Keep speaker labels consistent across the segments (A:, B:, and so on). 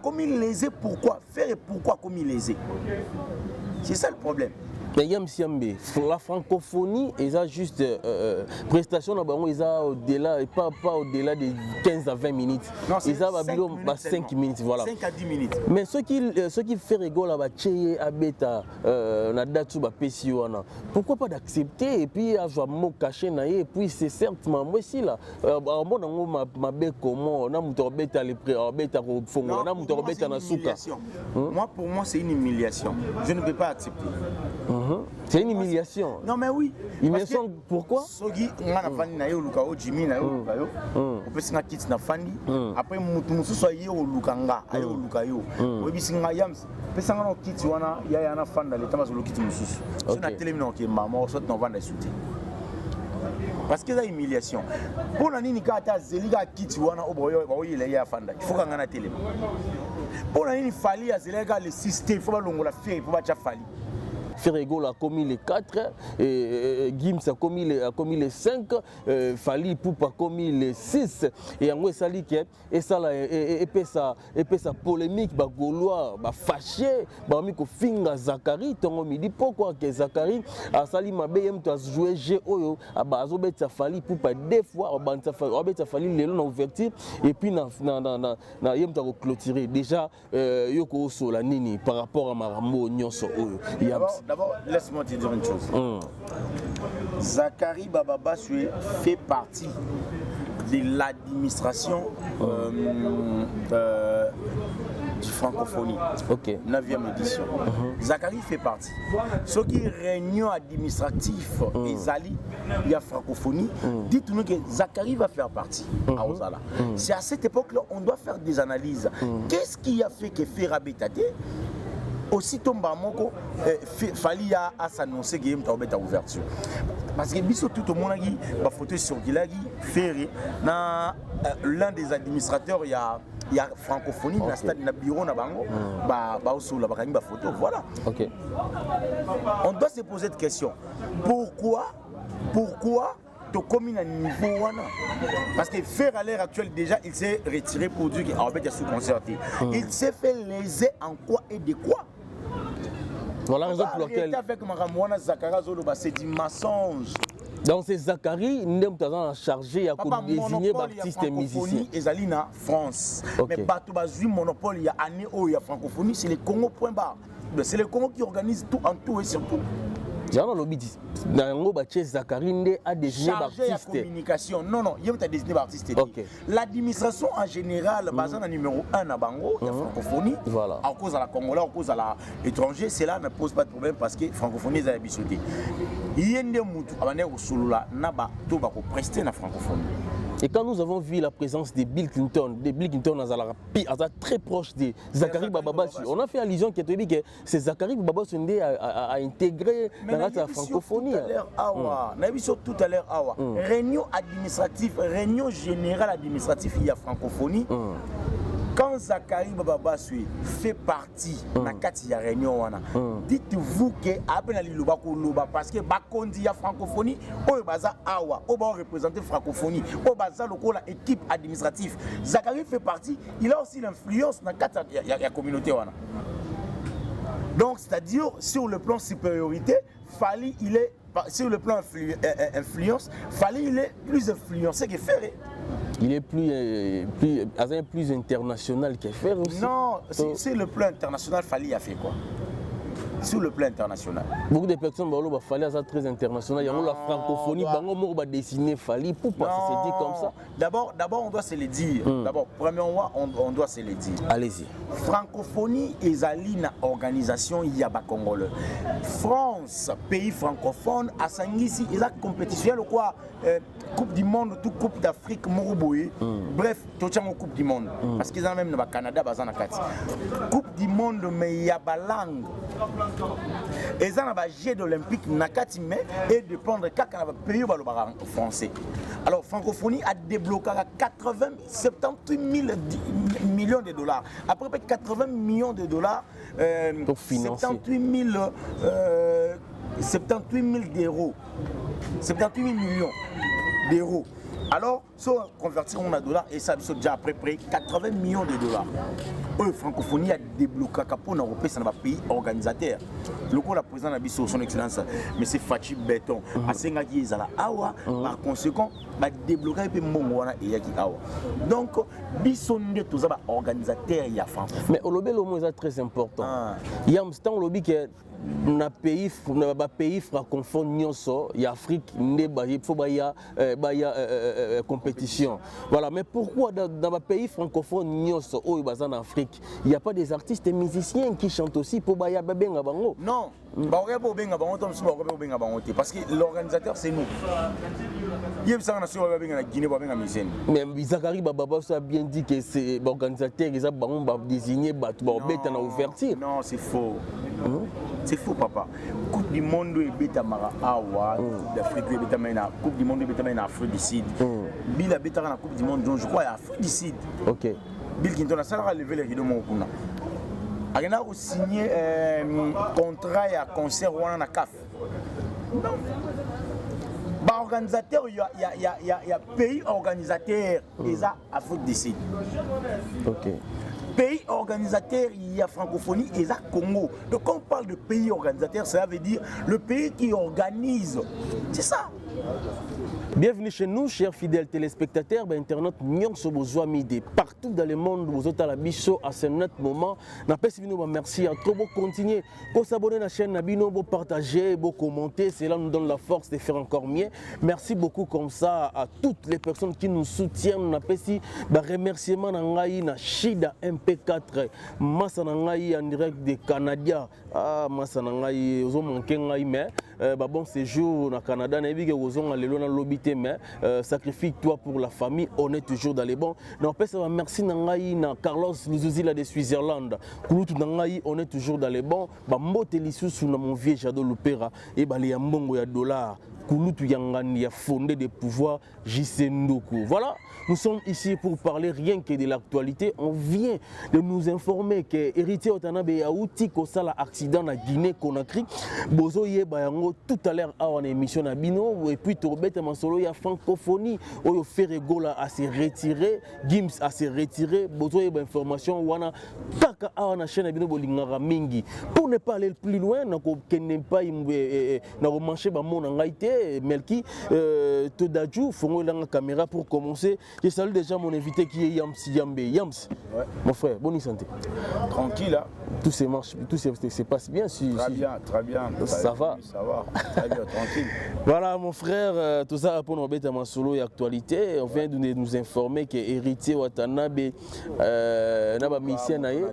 A: comme il lésé, pourquoi faire et pourquoi comme il lésé? C'est ça le problème.
B: Mais la francophonie, ils ont juste prestation au-delà, et pas au-delà de 15 à 20 minutes.
A: Non,
B: ils ont 5 minutes, voilà.
A: 5 à 10 minutes.
B: Mais ce qui fait rigoler, pourquoi pas d'accepter et puis avoir mot caché et puis c'est certes moi aussi là. Moi pour
A: moi c'est une humiliation. Je ne peux pas accepter.
B: C'est une humiliation.
A: Non mais oui.
B: Humiliation pourquoi?
A: Sogi ngana fandi na yo luka o Jimmy na yo luka yo. On peut singa kits na fandi. Après mutu mususu yo luka nga ayo luka yo. Obi singa yams. Pesa ngana kits wana ya na fanda le tamba zo kits mususu. So na télémino ke maman so na vanda souté. Parce que c'est humiliation. Pour la nini kata zeliga kits wana oboyo ba oyele ya fanda. Il faut nga na télé. Pour la nini fali ya zeliga le système faut ba longola fier pour ba cha fali.
B: Ferrego a commis les 4, Gims a commis les 5, Fali Poupa a commis les 6. Et en gros, ça et ça sa polémique, bah Gaulois, bah fâché, bah miko finga Zakari, ton me dit pourquoi que Zakari a sali ma BM tu as joué jeu oyo, bah azobet sa Fali Poupa deux fois, bah ça Fali les longs ouverture et puis na yem tu clôturer déjà yoko so la nini par rapport à Marambo nyonso oyo.
A: D'abord, laisse-moi te dire une chose. Zakari Bababaswe fait partie de l'administration du francophonie.
B: Ok.
A: 9e édition. Zakari fait partie. Ce qui est réunion administratif et Zali, il y a francophonie. Dites-nous que Zakari va faire partie à Ozala. C'est à cette époque-là on doit faire des analyses. Qu'est-ce qui a fait que Ferrabetate aussitôt Mbamoko fallait à s'annoncer qu'il y a une ouverture. Parce que biso tout le monde a dit la photo sur Gilagi Ferré l'un des administrateurs il y a francophonie dans stade na bureau na bango ba sous la bakani ba photo voilà. OK. On doit se poser cette question. Pourquoi commune à niveau wana parce que faire à l'heure actuelle déjà il s'est retiré pour dire qu'il a sous concerté. Il s'est fait léser en quoi et de quoi?
B: Voilà la raison pour laquelle
A: avec Maramouana Zakara Zolo c'est du mensonge.
B: Donc c'est Zakari nous sommes chargé à désigner artistes et musiciens.
A: Ezali na France. Mais bato bazui monopole il y a année où il y a francophonie c'est le Congo point barre. C'est le Congo qui organise tout en tout et surtout.
B: Dans le bidis, dans le Zakari a désigné
A: l'artiste. Communication. Non, il y a désigné l'artiste. L'administration en général, basée en numéro 1 à Bango, il y a francophonie.
B: Voilà.
A: À cause de la Congolais, à cause de l'étranger, cela ne pose pas de problème parce que francophonie est à l'habitude. Il y a des moutou, à manière où Solola, Naba, Toba, pour prester la francophonie.
B: Et quand nous avons vu la présence de Bill Clinton très proche de Zakari Bababassi, on a fait allusion que c'est Zakari Bababassi a intégré dans la francophonie.
A: Tout à l'heure, réunion administrative, réunion générale administrative, il y a francophonie. Quand Zakari Bababassi fait partie de la réunion, dites-vous que parce que Bakondi y a francophonie, on va représenter francophonie, on va l'équipe administrative. Zakari fait partie, il a aussi l'influence dans la communauté. Donc, c'est-à-dire, sur le plan supériorité, Fali, il est, sur le plan influence, Fali, il est plus influencé que Ferré.
B: Il est plus international que Ferré aussi.
A: Non, sur le plan international, Fali a fait quoi? Sur le plan international.
B: Beaucoup de personnes ont fallu très international. Il y a la francophonie, on va dessiner Fali pour pas se dire comme ça.
A: D'abord, on doit se le dire. D'abord, premièrement, on doit se le dire.
B: Allez-y.
A: Francophonie et Zalina organisation Yaba Congolais. France, pays francophone, à Sangisi, il y a compétition quoi Coupe du monde, tout Coupe d'Afrique, Moroboé. Bref, tout le Coupe du monde. Parce qu'ils ont même le Canada, Coupe du monde, mais il y a langue. Et ça n'a pas Jeux olympiques nakati mais et dépendre quand pays français. Alors francophonie a débloqué 78 millions de dollars. Après 80 millions de dollars, 78 000 d'euros. 78 millions d'euros. Alors, si on convertit en dollars, et ça a déjà à peu près 80 millions de dollars. Eux, francophonie a débloqué pour l'Europe, c'est un pays organisateur. Le coup, la présidente a dit son excellence, M. Fachi Béton, à Sengaki Ezala Awa, par conséquent, va débloquer un peu Mongwana et Yaki Awa. Donc, bisonne tous les organisateurs, il y a francophonie.
B: Mais au lobby, le mot est très important. Il y a un temps au lobby que na pays francophone nyonso y Afrique ne ba il faut ba ya compétition. Voilà, mais pourquoi dans les pays francophones nyonso au en Afrique, il n'y a pas des artistes et musiciens qui chantent aussi pour ba ya benga bango?
A: Non. Parce que l'organisateur c'est nous.
B: Mais Zachary Bababa a bien dit que c'est l'organisateur qui a désigné en ouverture.
A: Non, c'est faux. C'est faux, papa. Coupe du monde et bêta mara awa, d'Afrique et bêta mena, Coupe du monde et bêta mena Afrique du Sud. Bill a bêta la Coupe du monde, je crois, à Afrique du Sud.
B: Ok.
A: Bill Clinton a ça levé les rideaux mon kuna. Il a signé un contrat et un concert à la CAF. Non. Bah, organisateur, il y a pays organisateur, et ça, Afrique du Sud.
B: Ok.
A: Pays organisateur, il y a francophonie et ça, Congo. Donc, quand on parle de pays organisateur, ça veut dire le pays qui organise. C'est ça.
B: Bienvenue chez nous, chers fidèles téléspectateurs, internautes, nyonso besoin midi partout dans le monde, vous êtes à la bicho à ce moment. Merci à trop beau continuer, pour s'abonner à la chaîne, pour partager, pour commenter, cela nous donne la force de faire encore mieux. Merci beaucoup comme ça à toutes les personnes qui nous soutiennent. On appelle ici remerciement nangai na Shida MP4, Massa nangai en direct des Canadiens. Ah, Massa nangai, ils ont manqué ngai mais bon séjour au Canada, mais sacrifie-toi pour la famille, on est toujours dans les bons. Merci Nangaï, Carlos Luzuzila de Switzerland, on est toujours dans les bons. Mbote Lissou sous mon vieux Jado Lupera et les Mbongo ya dollar. Kulutu Yangani a fondé des pouvoirs Jisendoku. Voilà, nous sommes ici pour parler rien que de l'actualité. On vient de nous informer que héritier Otanabe Yaouti Kosala accident na Guinée-Conakry. Bozo Yebayango tout à l'heure à une émission na Bino et puis Torbette Mansolo ya francophonie. Oyo Ferregola a se retiré, Gims a se retiré. Bozo Yeba information wana taka a na chaîne Bino Bolingara Mingi. Pour ne pas aller plus loin, nako kenne pas na romanché ba mon ngaité. Melki Todadjou, faut la caméra pour commencer. Je salue déjà mon invité qui est Yams Yambe. Yams, ouais. Mon frère, bonne santé.
A: Tranquille, hein?
B: Tout se passe bien.
A: Très bien, très bien.
B: Ça va.
A: Ça va, très bien, tranquille.
B: Voilà, mon frère, tout ça pour nous mettre en solo et actualité. On vient de nous informer que héritier Watanabe n'a pas mission naïe,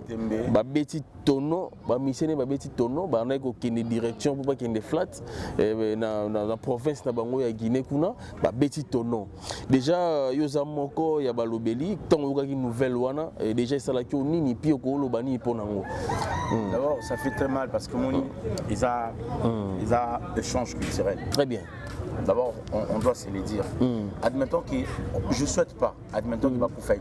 B: ba beti tono, ba mission ba beti tono, ba na ko kene direction pour pas qu'il y ait des flats na province na bango ya Guinée kuna, ba beti tono. Déjà yoza moko ya balobeli, tant yoka ki nouvelle wana, déjà ça la ki nini pi ko lo bani pour nango.
A: D'abord, ça fait très mal parce que ils ont échange culturel.
B: Très bien.
A: D'abord, on doit se le dire. Admettons que je ne souhaite pas, admettons qu'il va pour faire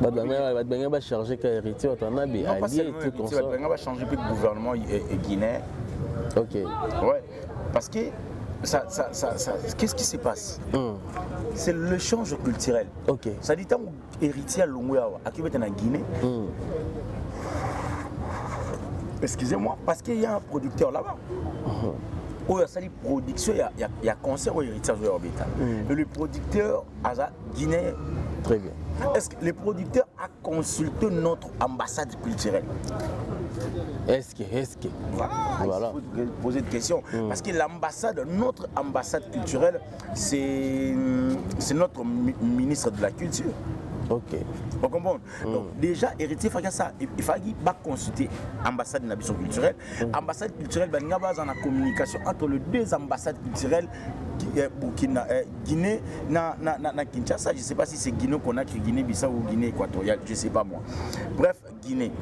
B: il va changer qu'à héritier, on a bien allié tout comme ça.
A: Il va changer le gouvernement guinéen.
B: Ok.
A: Ouais, parce que qu'est-ce qui se passe? C'est l'échange culturel.
B: Ok.
A: Ça dit tant héritier à Longouawa, à qui est en Guinée. Excusez-moi, parce qu'il y a un producteur là-bas. Il y a une production, il y a concert au héritier de l'Orbita. Et le producteur a Guinée.
B: Très bien.
A: Est-ce que le producteur a consulté notre ambassade culturelle?
B: Est-ce que
A: voilà. Il faut poser des questions. Parce que l'ambassade, notre ambassade culturelle, c'est notre ministre de la Culture.
B: Ok.
A: Vous comprenez? Donc déjà, héritier Fagassa, il fallait consulter l'ambassade de la culturelle. L'ambassade culturelle, il y a une communication entre les deux ambassades culturelles. Burkina, Guinée, na Kinshasa, je ne sais pas si c'est Guinée-Conakry, Guinée-Bissau ou Guinée équatoriale, je ne sais pas moi. Bref, Guinée.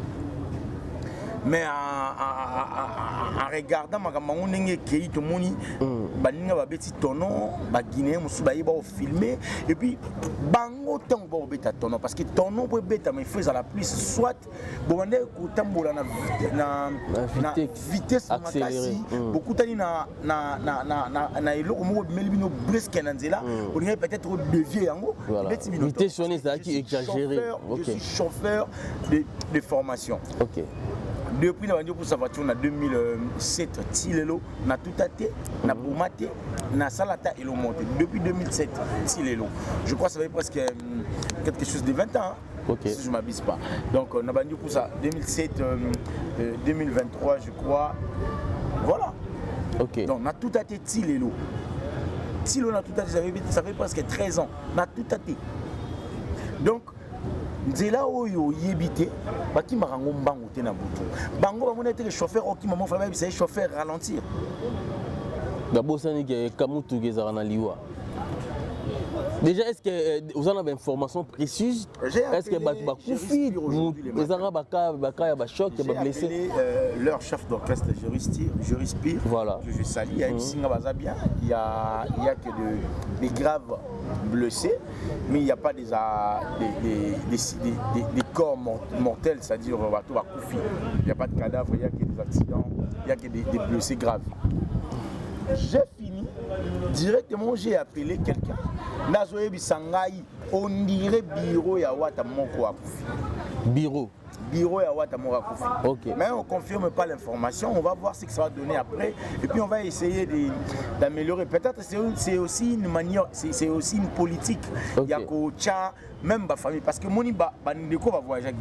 A: mais en regardant makambo ndenge kei to moni baninga babeti tono ba Guinéen musu ba yeba filmer et puis bango tango ba obeta tono parce que tono peut beta mais faut à la plus soit bomande ko tambola na vitesse
B: accélérée
A: beaucoup tani na eloko mo melbino presque na nzela on dirait peut-être devier yango
B: vitesse sonné ça qui exagéré.
A: Je suis chauffeur de formation.
B: OK.
A: Depuis la pour sa voiture en 2007 Tilelo na tout até na Boumate na Salata et le monté depuis 2007 Tilelo. Je crois que ça fait presque quelque chose de 20 ans. Hein?
B: Okay.
A: Si je ne m'abuse pas. Donc on a banni pour ça 2007 2023 je crois. Voilà.
B: OK.
A: Donc on a tout até Tilelo. Tilelo na tout até ça fait presque 13 ans. Na tout até. Donc nzela oyo yebité baki marango mbango te na butu bango bamona te chauffeur oki maman fala c'est chauffeur ralentir
B: d'abord ça ni que kamutu gezara na liwa. Déjà, est-ce que vous en avez une information précise? Est-ce que vous avez choc,
A: j'ai appelé leur chef d'orchestre, je respire,
B: voilà.
A: Que je salue. Il y a il y a que des graves blessés, mais il n'y a pas des corps mortels, c'est-à-dire il n'y a pas de cadavres, il n'y a que des accidents, il n'y a que des blessés graves. J'ai fini, directement j'ai appelé quelqu'un. Nazoé Bisangaï, on dirait bureau ya wata moko akufi. Bureau ya wata moko akufi.
B: OK.
A: Mais on confirme pas l'information, on va voir ce que ça va donner après et puis on va essayer d'améliorer. Peut-être c'est aussi une manière, c'est aussi une politique. Il y a kocha même ma famille parce que moni ba ndeko va voyager.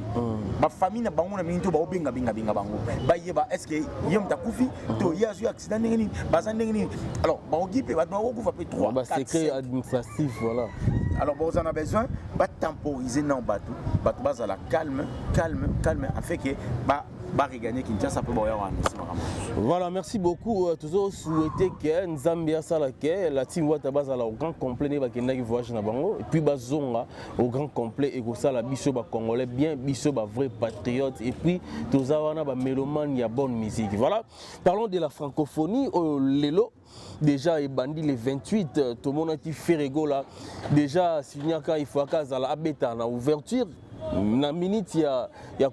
A: Ma famille na bango na minto ba obenga bango. Ba yeba est-ce que yom ta kufi to yazu accident ngeni bazande ngeni. Alors ba ogipe ba ko fa pe 3 4
B: secret administratif voilà.
A: Alors bon, on a besoin de temporiser dans bateau à la calme afin que regagner Kinshasa pour
B: voilà, merci beaucoup. Toujours souhaiter que Nzambia Salake, la team Watabaz au grand complet va qu'il voyage na bango et puis bazonga au grand complet et que ça la biso ba congolais bien biso ba vrai patriote et puis tous awana ba mélomane ya bonne musique. Voilà, parlons de la francophonie au lelo. Déjà il bandit les 28 tout le monde qui fait rigolo là déjà signaka il faut qu'azala abeta na ouverture na minute ya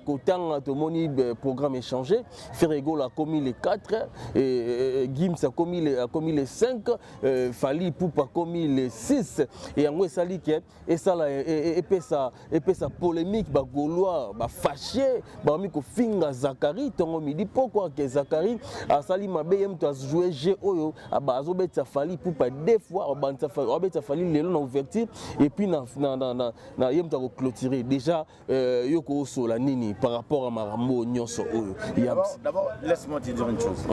B: kotanga to moni programme échangé Ferrego a commis les 4 et Gims a commis les 5 Fali Poupa a commis les 6 et Angwe Sali et ça là et sa polémique ba gaulois ba fâché ba mi ko finga Zakari tongo midi pourquoi que Zakari a sali mabe yem to jouer jeu oyo ba azobeta Fali Poupa deux fois ba Fali lelo na ouverture et puis na yem to clôturer déjà Yoko Solanini par rapport à Marambo Nyonso.
A: D'abord, laisse-moi te dire une chose.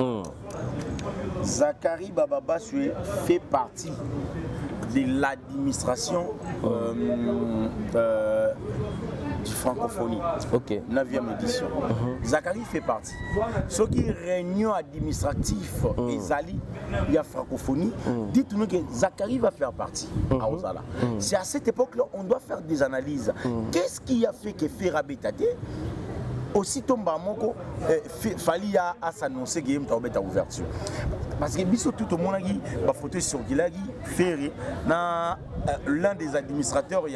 A: Zakari Bababa fait partie de l'administration du francophonie.
B: OK.
A: 9e édition. Zakari fait partie. Ce qui est réunion administratif et Zali, il y a francophonie. Dites-nous que Zakari va faire partie à Ozala. C'est à cette époque-là on doit faire des analyses. Qu'est-ce qui a fait que Ferrabetate aussitôt Mbamoko Fali a s'annoncer qu'il y a une ouverture. Parce que biso tout le monde a dit la photo sur Gilagi Ferré l'un des administrateurs il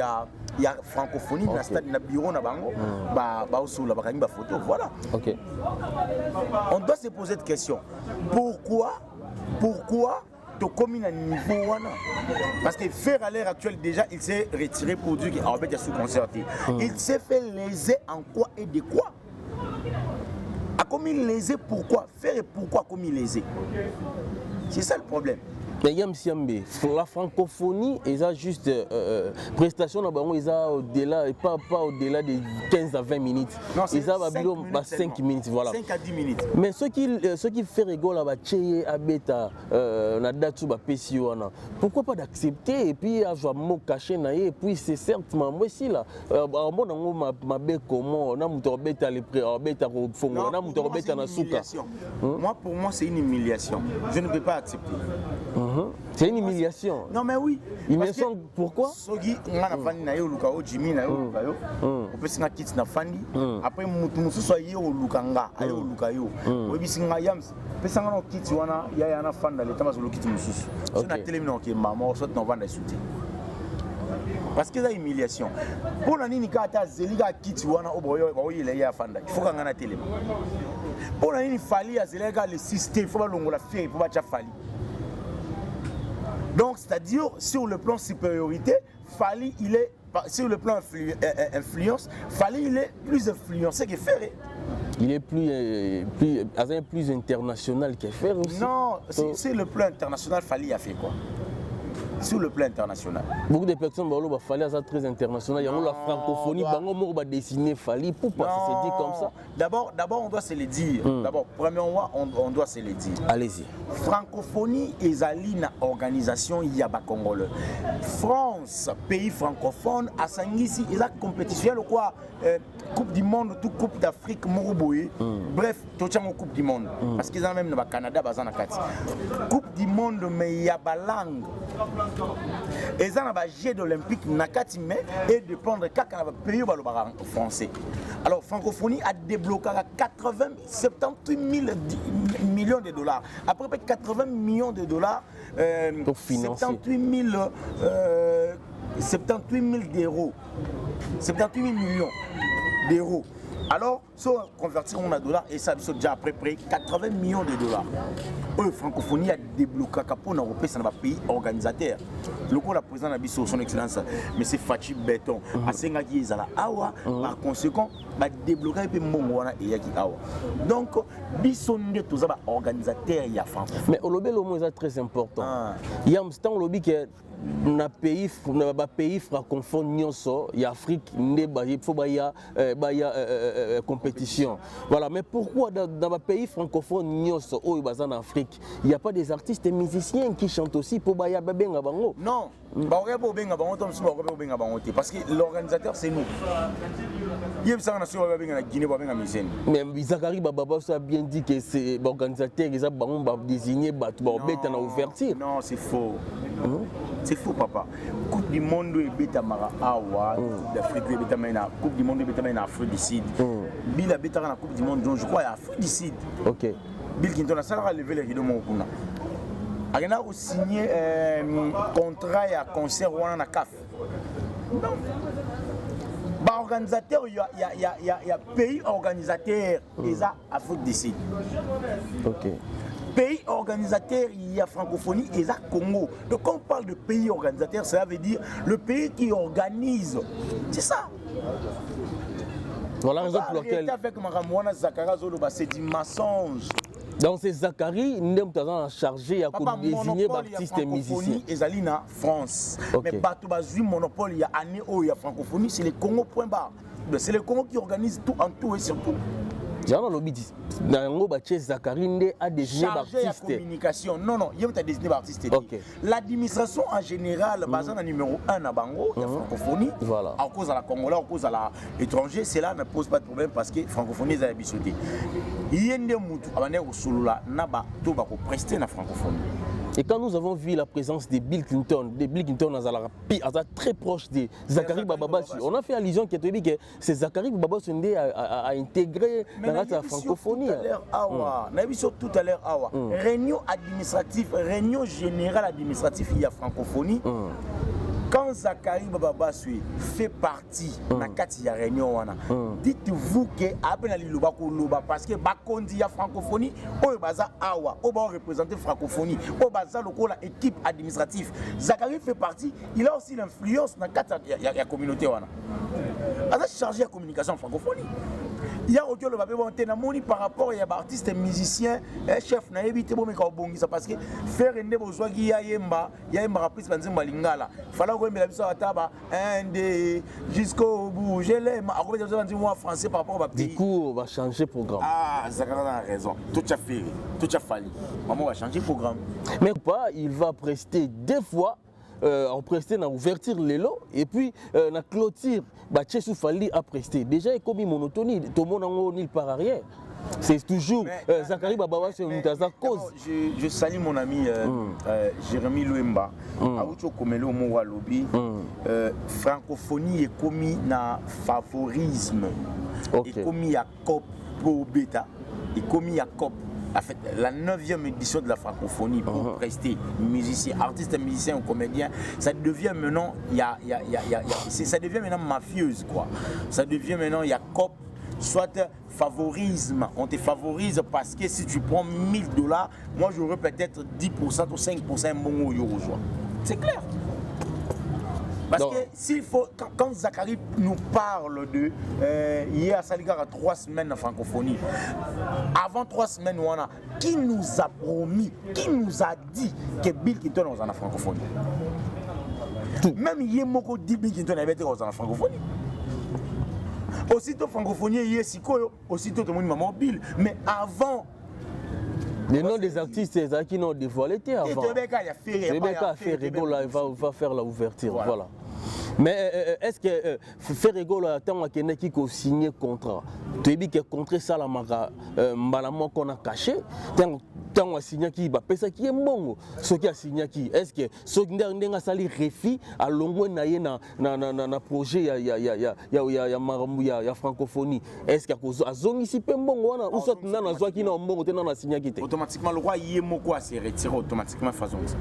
A: y a francophonie na stade na bureau na bango ba osola ba kangi photo voilà.
B: OK.
A: On doit se poser cette question. Pourquoi to commune à niveau wana parce que faire à l'heure actuelle déjà il s'est retiré pour dire qu'il a sous concerté. Il s'est fait léser en quoi et de quoi? A commis lésé pourquoi? Faire et pourquoi commis lésé? C'est ça le problème.
B: Mais la francophonie, ils ont juste prestation ils ont au-delà et pas au-delà de 15 à 20 minutes.
A: Non,
B: ils ont 5 minutes voilà.
A: 5 à 10 minutes.
B: Mais ce qui fait rigolo là tcheye abeta na datu ba pesiwana. Pourquoi pas d'accepter et puis avoir mot caché na et puis c'est certainement moi aussi là bon nango ma be comment na muto beta le pré beta ko fongo na muto beta na suka.
A: Moi pour moi c'est une humiliation. Je ne peux pas accepter.
B: C'est une humiliation.
A: Non mais oui.
B: Humiliation pourquoi?
A: Sogi ngana fandi na yo luka o Jimmy na yo luka yo. On peut singa kit na fandi. Après mutu mususu ayo lukanga ayo luka yo. Obi singa yams. Pesa ngana kit wana ya yana fanda le tamazo kit mususu. So na telemi na ke mama so na vanda souté. Parce que c'est humiliation. Pour la nini kata zeliga kit wana oboyo oyile ya fanda. Il faut ngana telemi. Pour la nini fali ya zeliga le système, il faut longola faire, il faut bacha fali. Donc, c'est-à-dire, sur le plan supériorité, Fali, il est, sur le plan influence, Fali, il est plus influencé que Ferré.
B: Il est plus international que Ferré aussi.
A: Non, sur le plan international, Fali a fait quoi? Sur le plan international.
B: Beaucoup de personnes ont fallu ça très international. Il y a la francophonie, bango va dessiner Fali pour pas se dire comme ça.
A: D'abord on doit se le dire. D'abord, premièrement, on doit se le dire.
B: Allez-y.
A: Francophonie et Zalina organisation Yaba Congolais. France, pays francophone, à Sangisi, il y a compétition quoi Coupe du monde, tout Coupe d'Afrique, Moroboé. Bref, tout le Coupe du monde. Parce qu'ils ont même le Canada, Bazana Kati. Coupe du monde, mais il y a langue. Et ça n'a pas jet d'olympique nakati mais et de prendre quelqu'un pays au français. Alors francophonie a débloqué 78 millions de dollars. Après 80 millions de dollars,
B: pour financer.
A: 78 000 d'euros. 78 millions d'euros. Alors, si on convertit en dollars, et ça déjà après près 80 millions de dollars. Francophonie a débloqué pour nos pays organisateurs. Le coup, la présidente a son excellence, M. Fachi Béton, a Sengaki Zala Awa, par conséquent, a débloqué un peu Mongwana et Yaki Awa. Donc, bisonne tous les organisateurs, il y a Francophonie.
B: Mais au lobby, le mot est très important. Il y a un temps lobby qui est na pays francophone nyonso y Afrique ne ba il faut ba ya compétition. Voilà, mais pourquoi dans le pays francophone nyonso au en Afrique, il y a pas des artistes et musiciens qui chantent aussi pour ba ya benga bango?
A: Non, parce que l'organisateur c'est nous.
B: Mais Zachary Bababa a bien dit que c'est l'organisateur qui a désigné na ouverture.
A: Non, c'est faux. C'est faux, papa. Coupe du monde et bêta mara awa, d'Afrique et bêta mena, Coupe du monde et bêta mena Afrique du Sud. Bill a bêta la Coupe du monde, donc je crois à Afrique du Sud.
B: Ok.
A: Bill Clinton a ça levé les rideaux mon kuna. Il a signé un contrat et un concert à CAF. Non. Bah, organisateur, il y a pays organisateur, et ça, Afrique du Sud.
B: Ok.
A: Pays organisateur, il y a francophonie et ça, Congo. Donc, quand on parle de pays organisateur, ça veut dire le pays qui organise. C'est ça.
B: Voilà la raison pour laquelle.
A: Avec Maramouana Zakara Zoloba, c'est du mensonge.
B: Donc c'est Zachary, nous sommes chargé à désigner Baptiste et musicien.
A: Et Zalina, France. Mais Batou Bazui, monopole, il y a année où il y a francophonie, c'est le Congo point barre. C'est le Congo qui organise tout en tout et surtout.
B: J'ai un lobby Zachary a désigné
A: Baptiste. Communication. Non, il y a désigné Baptiste. L'administration en général, basée numéro 1 à Bango, il y a francophonie.
B: Voilà.
A: À cause de la Congolais, à cause de l'étranger, cela ne pose pas de problème parce que francophonie est habituée. Il y a des moutou, prester la francophonie.
B: Et quand nous avons vu la présence de Bill Clinton très proche de Zachary Bababa, on a fait allusion que c'est Zachary Bababa a intégré dans la francophonie.
A: Tout à l'heure, réunion administrative, réunion générale administrative, il y a francophonie. Quand Zachary Bababa fait partie de la réunion, dites-vous que parce que il y a francophonie, il va représenter francophonie, il va l'équipe administrative. Zachary fait partie, il a aussi l'influence dans la communauté. Il a chargé la communication francophonie. Il y a autre chose par rapport à artistes et musiciens, chef na évité parce que faire une besoin qui y a yemba prise banzimba lingala. Fallait que la biso ataba jusqu'au bout. Je l'aime. Après besoin de moi français par rapport à
B: du coup, on va changer programme.
A: Ah, Zachary a raison. Tout a fait, tout a fallu. Maman va changer programme.
B: Mais pas, il va prester deux fois. On presté dans ouverture les lots et puis la clôture Tchessou Fali a presté déjà comme une monotonie tout le monde en nulle part arrière. c'est toujours Zakari Babawa c'est une cause.
A: Je salue mon ami Jérémy Louemba. Aoucho Komelo Mowa Lobi. Francophonie est commis na favorisme. Et commis à COP pour bêta. Et commis à COP. En fait, la 9e édition de la francophonie pour rester musicien, artiste, musicien ou comédien, ça devient maintenant, ça devient maintenant mafieuse quoi. Ça devient maintenant, il y a COP, soit favorisme. On te favorise parce que si tu prends $1000, moi j'aurais peut-être 10% ou 5% mon euro. C'est clair. Parce que s'il faut, quand Zakari nous parle de hier à Saligar à 3 semaines en francophonie, avant 3 semaines, qui nous a promis, qui nous a dit que Bill Clinton est en francophonie? Même hier, Moko dit Bill Clinton avait été en francophonie. Aussitôt francophonie, hier, Sikoyo, aussitôt tout le monde m'a mobile. Mais avant.
B: Les noms des artistes, c'est ça qui n'ont dévoilé avant.
A: Rebecca a fait
B: Ferrego là, il va faire l'ouverture. Voilà. Mais est-ce que Ferrego là, tant qu'il a signé contrat, tu as dit que contrat ça la mara malamment qu'on a caché, tant qu'on a signé qui va ça qui est bon, ce qui a signé qui est-ce que ce qui a sali refi à longue na projet ya francophonie, est-ce qu'il y a zone ici peu bon ou soit na zone qui n'a bon t'es na signé qui
A: automatiquement le roi Yemoko s'est retiré automatiquement façon ça.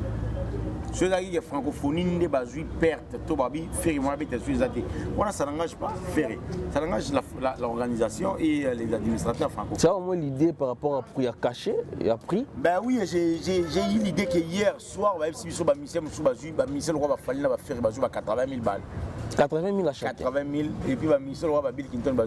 A: Ceux qui sont francophonie ne basent perte, tout babi, faire moi habiter sur les athées. Voilà, ça n'engage pas faire, ça engage l'organisation et les administrateurs francophones.
B: Tu as au moins l'idée par rapport à prix à cacher et à prix?
A: Ben oui, j'ai eu l'idée que hier soir, si sur Michel Roi va falloir va faire 80 000 balles.
B: 80 000 à chaque.
A: 80 000 et puis Michel Roi va Bill Clinton va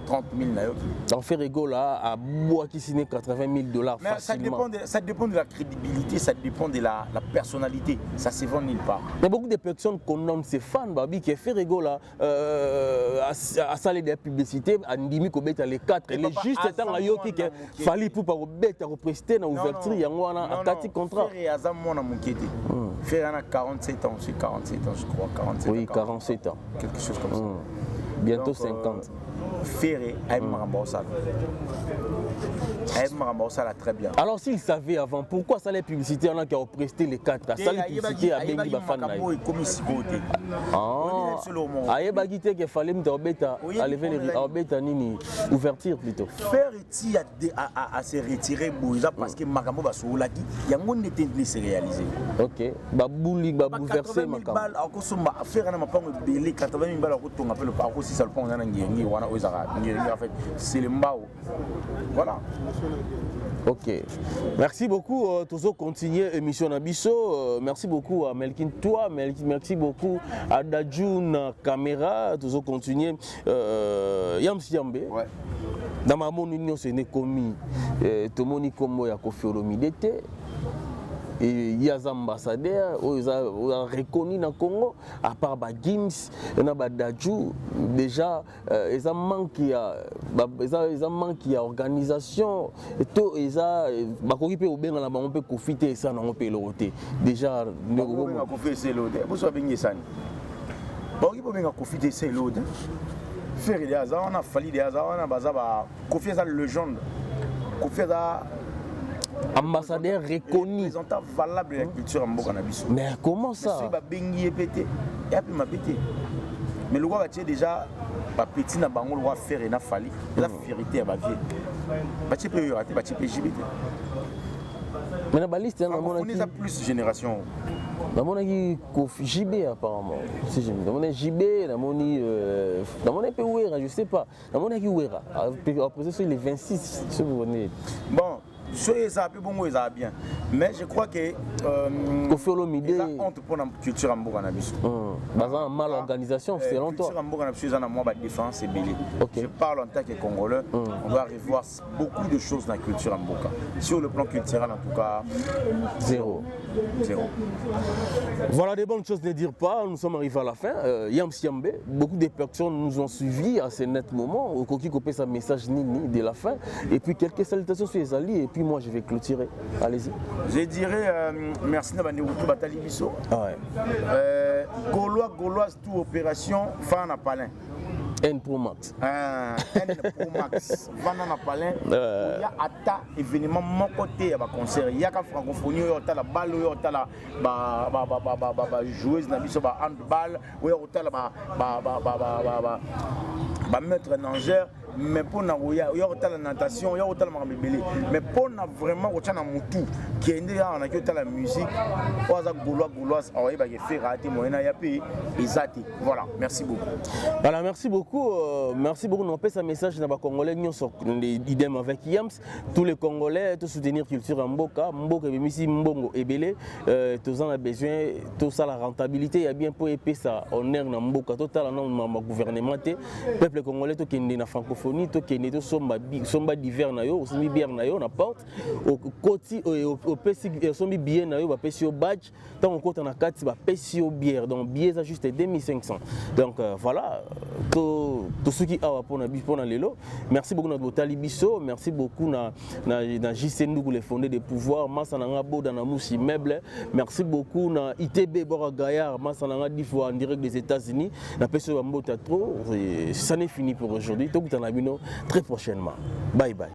A: 30 000 naïo.
B: Donc Ferrego là à bois qui signe $80 000 facilement.
A: Ça dépend de la crédibilité, ça dépend de la personnalité. Ça se vend nulle part.
B: Il y a beaucoup de personnes qu'on nomme ses fans, Babi, qui Ferrego là a salé des publicités, a ndimi ko beta les 4 les juste étant à yoki que fallait pour pas beta represter dans ouverture il y a un tactique contrat.
A: Ferré azam mona mukete. Ferré a 47 ans, c'est 47 ans je crois, 47 ans.
B: Oui, 47 ans.
A: Quelque chose comme ça.
B: Bientôt 50.
A: Ferré a Marambosala. Marambosala très bien.
B: Alors s'il savait avant, pourquoi ça les publicités on a qu'à prester les 4 ça les publicités à Bengi Bafana. Ayebagité qu'il fallait me beta enlever les beta nini ouverture plutôt.
A: Faire ici à se retirer Bouza parce que Makambo va soulagi, il y a mon n'était se réaliser.
B: OK. Babouli bouleverser
A: Makambo. Alors que faire un pas belé 80 000 balles au ton appelle le parcours si ça le prend on a ngiri wana ozara ngiri en fait c'est le mbao. Voilà.
B: Ok. Merci beaucoup. Toujours continuer émission Nabiso. Merci beaucoup à Melkin toi. Merci beaucoup à Dajun Caméra. Toujours continuer. Yam Siambe. Ouais. Dans ma union, ce n'est commis. Tout le monde comme ya Kofi Olomide. Et il y a des ambassadeurs qui ont reconnu dans le Congo, à part Gims, il y a Dadjou, déjà, ils ont manqué à organisation, ils ont profité de ça, on peut le déjà,
A: on peut profiter de ça. Faire des hasards, on a fallu des hasards, on a confié à la légende.
B: Ambassadeur reconnu.
A: Représentant valable de la culture en Bokanabiso.
B: Mais comment ça?
A: Mais le roi va déjà petit na bango le roi faire et na fali. La vérité à ma vie. Bachi peut y rater, bachi peut JB.
B: Mais la baliste
A: on est à plus de génération.
B: Dans mon avis, JB apparemment. Si je me demande JB, dans mon avis, je sais pas. Dans mon avis, Ouera. Après ça, les 26, si vous venez.
A: Bon. Ça a bon, ça bien. Mais je crois que
B: Kofi Olomide
A: ils ont honte pour la culture en Bokanabiso.
B: Mal organisation, c'est longtemps.
A: La culture en Bokanabiso, c'est moi défense et belé. Je parle en tant que Congolais. On va revoir beaucoup de choses dans la culture en Boka. Sur le plan culturel, en tout cas,
B: zéro. Voilà des bonnes choses ne dire pas. Nous sommes arrivés à la fin. Yam Siambe, beaucoup de personnes nous ont suivis à ce net moment. Au Koki Kopé sa message nini de la fin. Et puis quelques salutations sur les alliés. Et puis moi je vais clôturer. Allez-y.
A: Je dirais merci à Bandewutu Batali Biso. Gauloise, toute opération, Fana Palin.
B: N Pro Max.
A: N Pro Max. Vana na palin. Il y a ata événement mon côté à concert. Il y a qu'à francophonie, il y a la balle, il y a la joueuse na biso ba handball, il y a maître nageur. Mais pour la natation, il y a la bébé. Mais pour vraiment qui est la musique, voilà, merci beaucoup.
B: Voilà, merci beaucoup. Merci beaucoup. On passe un message dans les Congolais, idem avec Yams. Tous les Congolais, tout soutenir culture en Mboka. Mboka et Misi Mbongo et Belé. Tous en a besoin, tout ça la rentabilité. Il y a bien pour épais ça. On est dans Mboka, total en gouvernement. Peuple congolais, tout qui est dans francophonie. To kene to somba d'hiver na yo sombi bière na yo na porte au koti au pesi sombi bien na yo ba pesi au badge tant on compte na kati ba pesi au bière donc billet ça juste 2500 donc voilà to ceux qui a pour na lelo merci beaucoup notre botali biso merci beaucoup na JC Ndoukou les fondés des pouvoirs masa na boda na musi meuble merci beaucoup na ITB Bora Gaillard masa na difo en direct des États-Unis na pesi ba mbota trop ça n'est fini pour aujourd'hui to très prochainement. Bye bye.